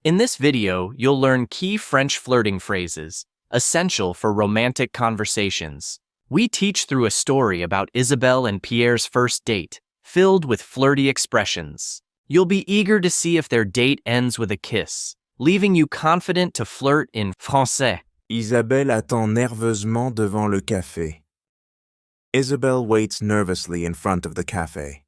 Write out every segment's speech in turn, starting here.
In this video, you'll learn key French flirting phrases, essential for romantic conversations. We teach through a story about Isabelle and Pierre's first date, filled with flirty expressions. You'll be eager to see if their date ends with a kiss, leaving you confident to flirt in français. Isabelle attend nerveusement devant le café. Isabelle waits nervously in front of the cafe.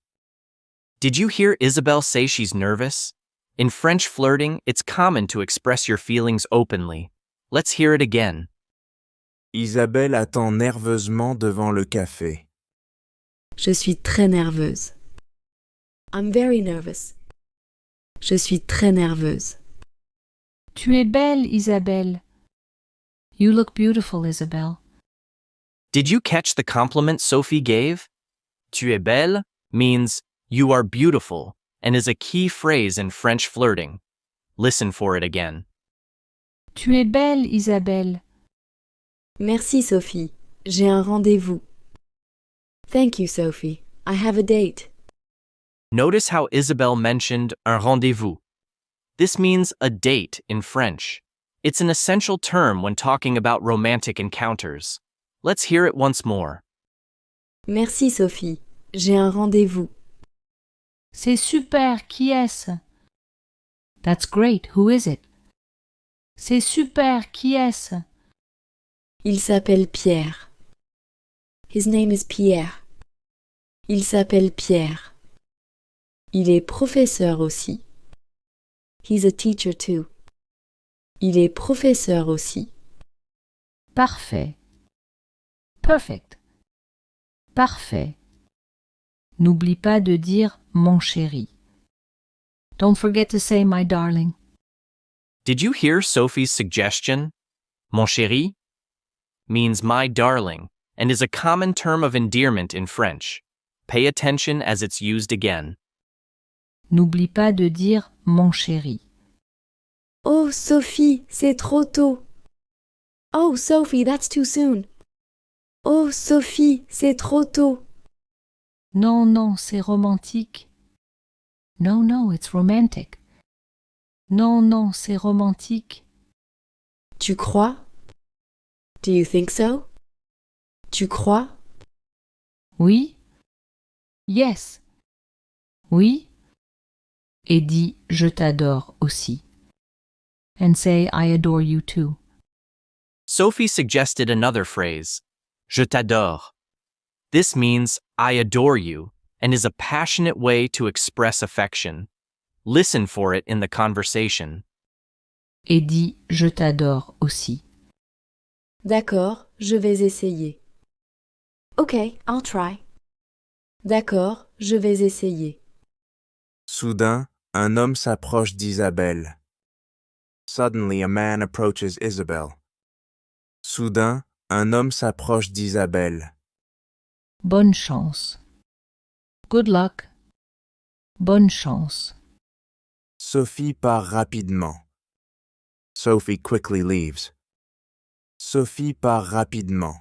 Did you hear Isabelle say she's nervous? In French flirting, it's common to express your feelings openly. Let's hear it again. Isabelle attend nerveusement devant le café. Je suis très nerveuse. I'm very nervous. Je suis très nerveuse. Tu es belle, Isabelle. You look beautiful, Isabelle. Did you catch the compliment Sophie gave? Tu es belle means you are beautiful and is a key phrase in French flirting. Listen for it again. Tu es belle, Isabelle. Merci, Sophie. J'ai un rendez-vous. Thank you, Sophie. I have a date. Notice how Isabelle mentioned un rendezvous. This means a date in French. It's an essential term when talking about romantic encounters. Let's hear it once more. Merci, Sophie. J'ai un rendez-vous. C'est super, qui est-ce? That's great, who is it? C'est super, qui est-ce? Il s'appelle Pierre. His name is Pierre. Il s'appelle Pierre. Il est professeur aussi. He's a teacher too. Il est professeur aussi. Parfait. Perfect. Parfait. N'oublie pas de dire mon chéri. Don't forget to say my darling. Did you hear Sophie's suggestion? Mon chéri means my darling and is a common term of endearment in French. Pay attention as it's used again. N'oublie pas de dire mon chéri. Oh, Sophie, c'est trop tôt. Oh, Sophie, that's too soon. Oh, Sophie, c'est trop tôt. Non, non, c'est romantique. No, no, it's romantic. Non, non, c'est romantique. Tu crois? Do you think so? Tu crois? Oui? Yes. Oui? Et dis je t'adore aussi. And say I adore you too. Sophie suggested another phrase, je t'adore. This means I adore you and is a passionate way to express affection. Listen for it in the conversation. Et dis je t'adore aussi. D'accord, je vais essayer. Okay, I'll try. D'accord, je vais essayer. Soudain, un homme s'approche d'Isabelle. Suddenly, a man approaches Isabelle. Soudain, un homme s'approche d'Isabelle. Bonne chance. Good luck. Bonne chance. Sophie part rapidement. Sophie quickly leaves. Sophie part rapidement.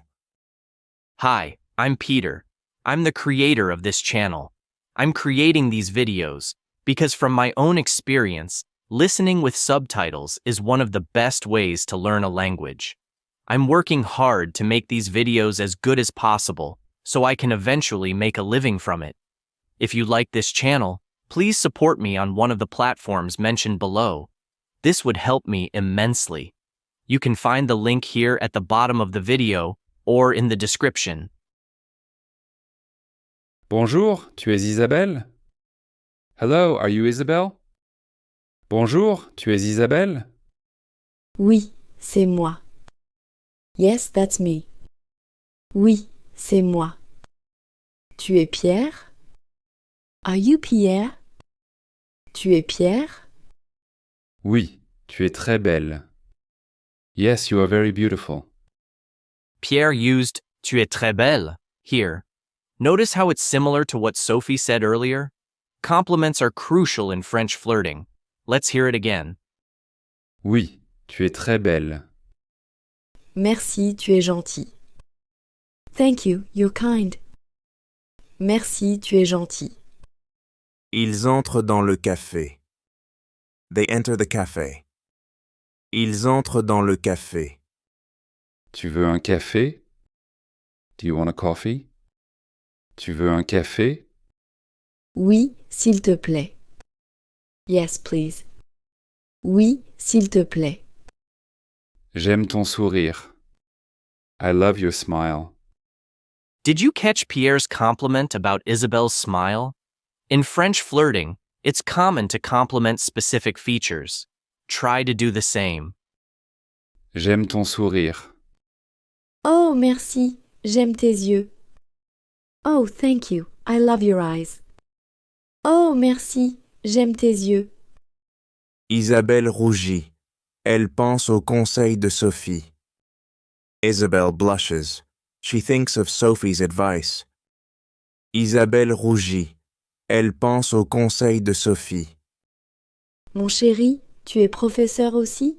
Hi, I'm Peter. I'm the creator of this channel. I'm creating these videos because from my own experience, listening with subtitles is one of the best ways to learn a language. I'm working hard to make these videos as good as possible so I can eventually make a living from it. If you like this channel, please support me on one of the platforms mentioned below. This would help me immensely. You can find the link here at the bottom of the video or in the description. Bonjour, tu es Isabelle? Hello, are you Isabelle? Bonjour, tu es Isabelle? Oui, c'est moi. Yes, that's me. Oui, c'est moi. Tu es Pierre? Are you Pierre? Tu es Pierre? Oui, tu es très belle. Yes, you are very beautiful. Pierre used tu es très belle here. Notice how it's similar to what Sophie said earlier? Compliments are crucial in French flirting. Let's hear it again. Oui, tu es très belle. Merci, tu es gentil. Thank you, you're kind. Merci, tu es gentil. Ils entrent dans le café. They enter the café. Ils entrent dans le café. Tu veux un café? Do you want a coffee? Tu veux un café? Oui, s'il te plaît. Yes, please. Oui, s'il te plaît. J'aime ton sourire. I love your smile. Did you catch Pierre's compliment about Isabel's smile? In French flirting, it's common to compliment specific features. Try to do the same. J'aime ton sourire. Oh, merci. J'aime tes yeux. Oh, thank you. I love your eyes. Oh, merci. J'aime tes yeux. Isabelle rougit. Elle pense au conseil de Sophie. Isabelle blushes. She thinks of Sophie's advice. Isabelle rougit. Elle pense au conseil de Sophie. Mon chéri, tu es professeur aussi?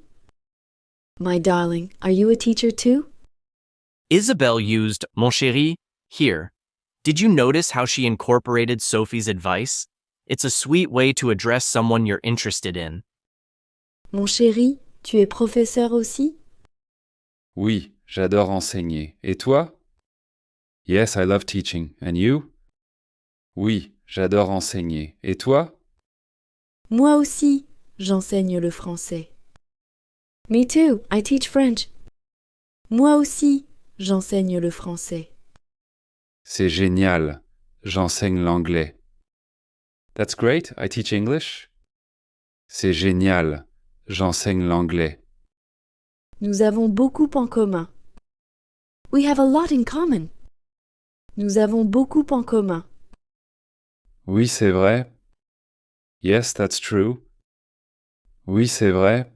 My darling, are you a teacher too? Isabelle used mon chéri here. Did you notice how she incorporated Sophie's advice? It's a sweet way to address someone you're interested in. Mon chéri, tu es professeur aussi? Oui, j'adore enseigner. Et toi? Yes, I love teaching. And you? Oui, j'adore enseigner. Et toi? Moi aussi, j'enseigne le français. Me too, I teach French. Moi aussi, j'enseigne le français. C'est génial. J'enseigne l'anglais. That's great. I teach English. C'est génial. J'enseigne l'anglais. Nous avons beaucoup en commun. We have a lot in common. Nous avons beaucoup en commun. Oui, c'est vrai. Yes, that's true. Oui, c'est vrai.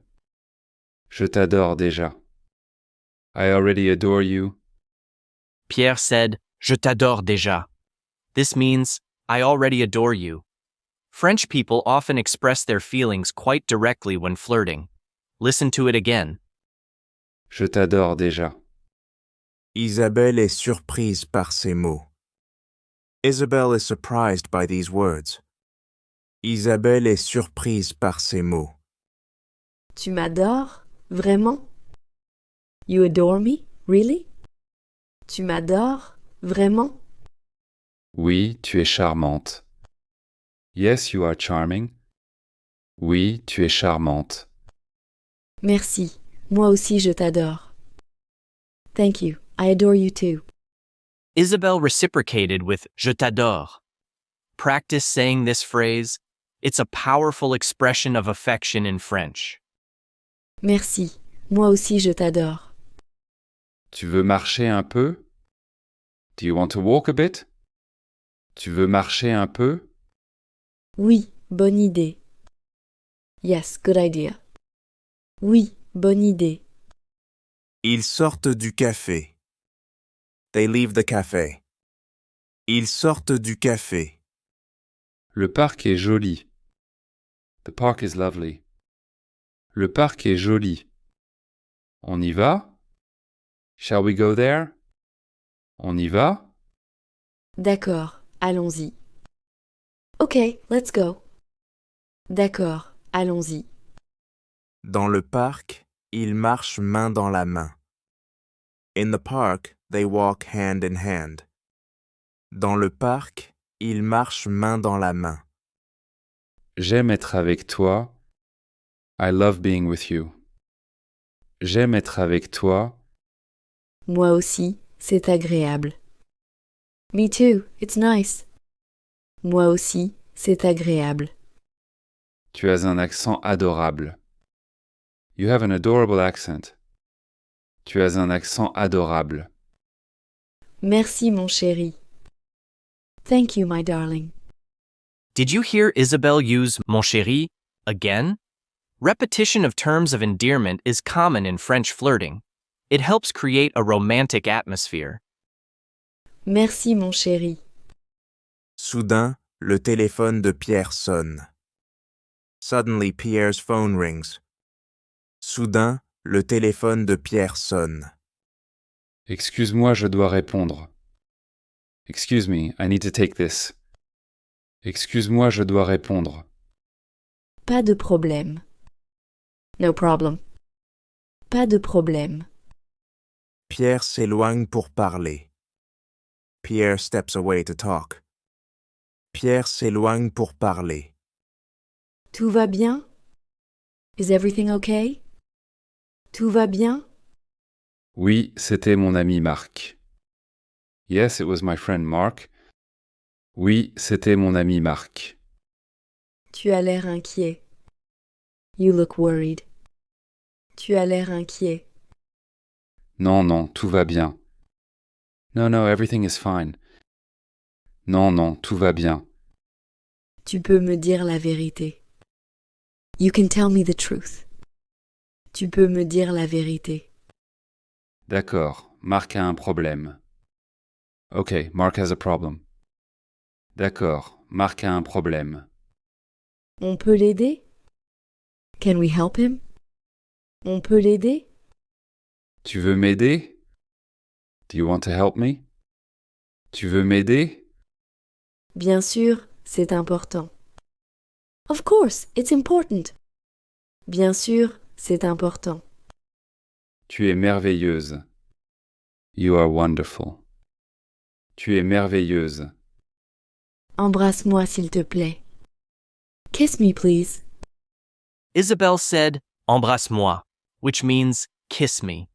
Je t'adore déjà. I already adore you. Pierre said, Je t'adore déjà. This means, I already adore you. French people often express their feelings quite directly when flirting. Listen to it again. Je t'adore déjà. Isabelle est surprise par ces mots. Isabelle is surprised by these words. Isabelle est surprise par ces mots. Tu m'adores? Vraiment? You adore me? Really? Tu m'adores? Vraiment? Oui, tu es charmante. Yes, you are charming. Oui, tu es charmante. Merci. Moi aussi je t'adore. Thank you. I adore you too. Isabelle reciprocated with Je t'adore. Practice saying this phrase. It's a powerful expression of affection in French. Merci. Moi aussi je t'adore. Tu veux marcher un peu? Do you want to walk a bit? Tu veux marcher un peu? Oui, bonne idée. Yes, good idea. Oui, bonne idée. Ils sortent du café. They leave the café. Ils sortent du café. Le parc est joli. The park is lovely. Le parc est joli. On y va? Shall we go there? On y va? D'accord, allons-y. Ok, let's go. D'accord, allons-y. Dans le parc, ils marchent main dans la main. In the park, they walk hand in hand. Dans le parc, ils marchent main dans la main. J'aime être avec toi. I love being with you. J'aime être avec toi. Moi aussi, c'est agréable. Me too, it's nice. Moi aussi, c'est agréable. Tu as un accent adorable. You have an adorable accent. Tu as un accent adorable. Merci mon chéri. Thank you, my darling. Did you hear Isabelle use mon chéri again? Repetition of terms of endearment is common in French flirting. It helps create a romantic atmosphere. Merci mon chéri. Soudain, le téléphone de Pierre sonne. Suddenly, Pierre's phone rings. Soudain, le téléphone de Pierre sonne. Excuse-moi, je dois répondre. Excuse me, I need to take this. Excuse-moi, je dois répondre. Pas de problème. No problem. Pas de problème. Pierre s'éloigne pour parler. Pierre steps away to talk. Pierre s'éloigne pour parler. Tout va bien? Is everything okay? Tout va bien? Oui, c'était mon ami Marc. Yes, it was my friend Mark. Oui, c'était mon ami Marc. Tu as l'air inquiet. You look worried. Tu as l'air inquiet. Non, non, tout va bien. No, no, everything is fine. Non, non, tout va bien. Tu peux me dire la vérité. You can tell me the truth. Tu peux me dire la vérité. D'accord, Marc a un problème. Okay, Mark has a problem. D'accord, Marc a un problème. On peut l'aider? Can we help him? On peut l'aider? Tu veux m'aider? Do you want to help me? Tu veux m'aider? Bien sûr, c'est important. Of course, it's important. Bien sûr, c'est important. Tu es merveilleuse. You are wonderful. Tu es merveilleuse. Embrasse-moi s'il te plaît. Kiss me, please. Isabelle said, embrasse-moi, which means kiss me.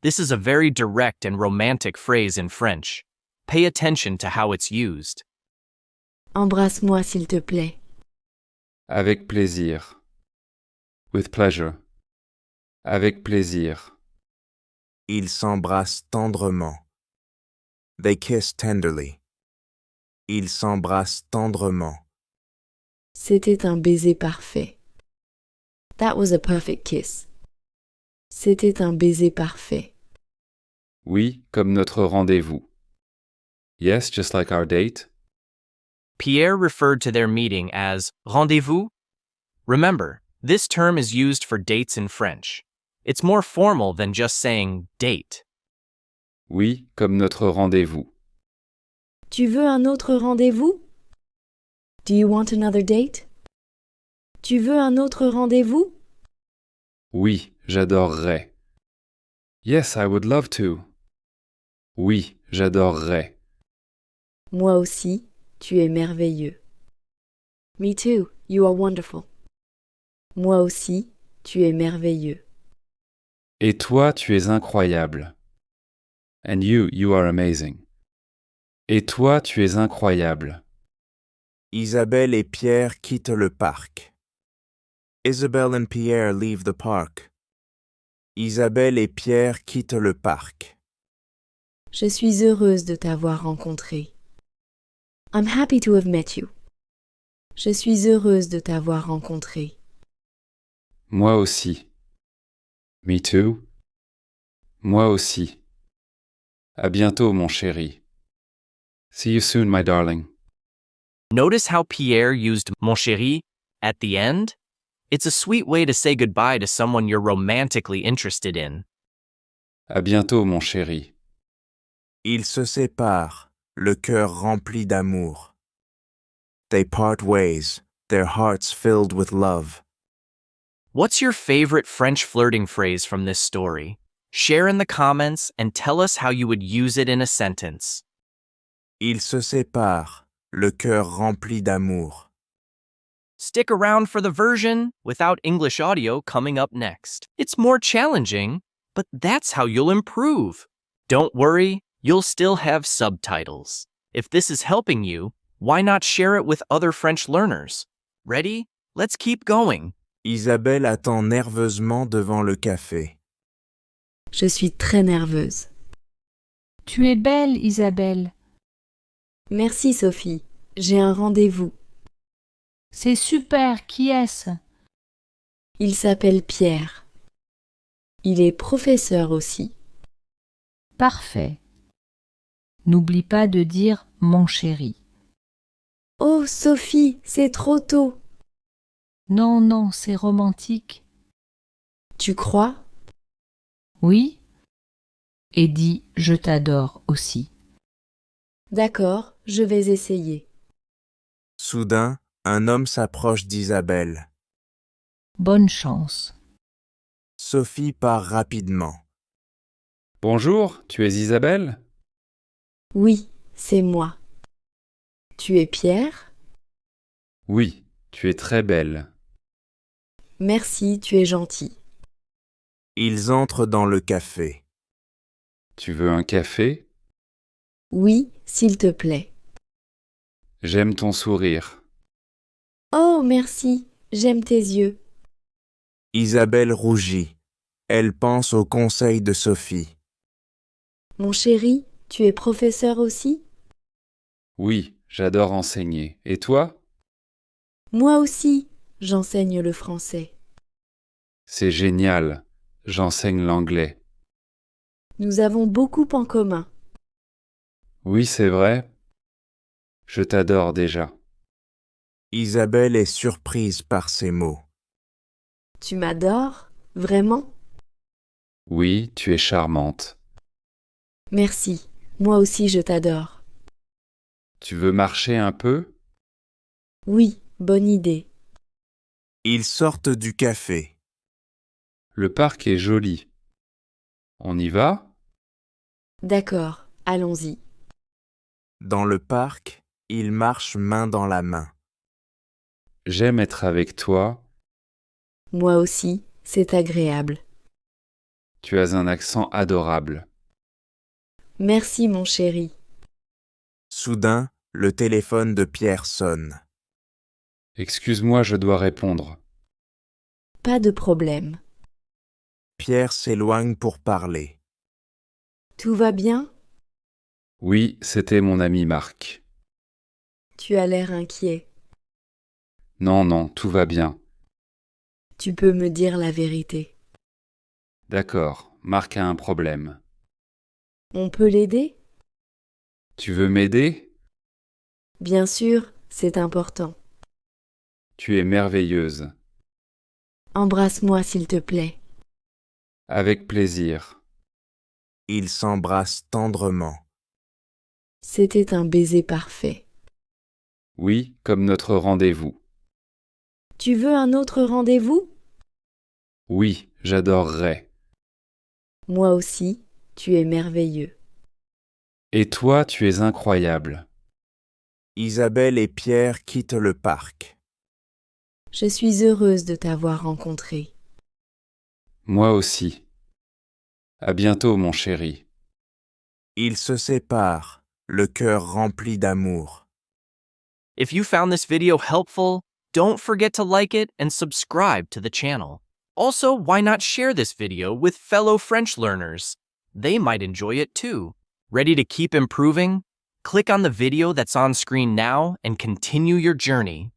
This is a very direct and romantic phrase in French. Pay attention to how it's used. Embrasse-moi s'il te plaît. Avec plaisir. With pleasure. Avec plaisir. Ils s'embrassent tendrement. They kiss tenderly. Ils s'embrassent tendrement. C'était un baiser parfait. That was a perfect kiss. C'était un baiser parfait. Oui, comme notre rendez-vous. Yes, just like our date. Pierre referred to their meeting as rendezvous. Remember, this term is used for dates in French. It's more formal than just saying date. Oui, comme notre rendez-vous. Tu veux un autre rendez-vous? Do you want another date? Tu veux un autre rendez-vous? Oui, j'adorerais. Yes, I would love to. Oui, j'adorerais. Moi aussi, tu es merveilleux. Me too, you are wonderful. Moi aussi, tu es merveilleux. Et toi, tu es incroyable. And you are amazing. Et toi, tu es incroyable. Isabelle et Pierre quittent le parc. Isabelle and Pierre leave the park. Isabelle et Pierre quittent le parc. Je suis heureuse de t'avoir rencontré. I'm happy to have met you. Je suis heureuse de t'avoir rencontré. Moi aussi. Me too. Moi aussi. À bientôt, mon chéri. See you soon, my darling. Notice how Pierre used mon chéri at the end? It's a sweet way to say goodbye to someone you're romantically interested in. À bientôt, mon chéri. Ils se séparent, le cœur rempli d'amour. They part ways, their hearts filled with love. What's your favorite French flirting phrase from this story? Share in the comments and tell us how you would use it in a sentence. Ils se séparent, le cœur rempli d'amour. Stick around for the version without English audio coming up next. It's more challenging, but that's how you'll improve. Don't worry, you'll still have subtitles. If this is helping you, why not share it with other French learners? Ready? Let's keep going. Isabelle attend nerveusement devant le café. Je suis très nerveuse. Tu es belle, Isabelle. Merci Sophie, j'ai un rendez-vous. C'est super, qui est-ce? Il s'appelle Pierre. Il est professeur aussi. Parfait. N'oublie pas de dire mon chéri. Oh Sophie, c'est trop tôt. Non, non, c'est romantique. Tu crois? Oui? Et dis je t'adore aussi. D'accord, je vais essayer. Soudain, un homme s'approche d'Isabelle. Bonne chance. Sophie part rapidement. Bonjour, tu es Isabelle? Oui, c'est moi. Tu es Pierre? Oui, tu es très belle. Merci, tu es gentil. Ils entrent dans le café. Tu veux un café? Oui, s'il te plaît. J'aime ton sourire. Oh, merci, j'aime tes yeux. Isabelle rougit. Elle pense au conseil de Sophie. Mon chéri, tu es professeur aussi? Oui, j'adore enseigner. Et toi? Moi aussi, j'enseigne le français. C'est génial. J'enseigne l'anglais. Nous avons beaucoup en commun. Oui, c'est vrai. Je t'adore déjà. Isabelle est surprise par ces mots. Tu m'adores? Vraiment? Oui, tu es charmante. Merci, moi aussi je t'adore. Tu veux marcher un peu? Oui, bonne idée. Ils sortent du café. Le parc est joli. On y va? D'accord, allons-y. Dans le parc, ils marchent main dans la main. J'aime être avec toi. Moi aussi, c'est agréable. Tu as un accent adorable. Merci mon chéri. Soudain, le téléphone de Pierre sonne. Excuse-moi, je dois répondre. Pas de problème. Pierre s'éloigne pour parler. Tout va bien? Oui, c'était mon ami Marc. Tu as l'air inquiet. Non, non, tout va bien. Tu peux me dire la vérité. D'accord, Marc a un problème. On peut l'aider? Tu veux m'aider? Bien sûr, c'est important. Tu es merveilleuse. Embrasse-moi s'il te plaît. Avec plaisir. Ils s'embrassent tendrement. C'était un baiser parfait. Oui, comme notre rendez-vous. Tu veux un autre rendez-vous? Oui, j'adorerais. Moi aussi, tu es merveilleux. Et toi, tu es incroyable. Isabelle et Pierre quittent le parc. Je suis heureuse de t'avoir rencontré. Moi aussi. À bientôt, mon chéri. Ils se séparent, le cœur rempli d'amour. If you found this video helpful, don't forget to like it and subscribe to the channel. Also, why not share this video with fellow French learners? They might enjoy it too. Ready to keep improving? Click on the video that's on screen now and continue your journey.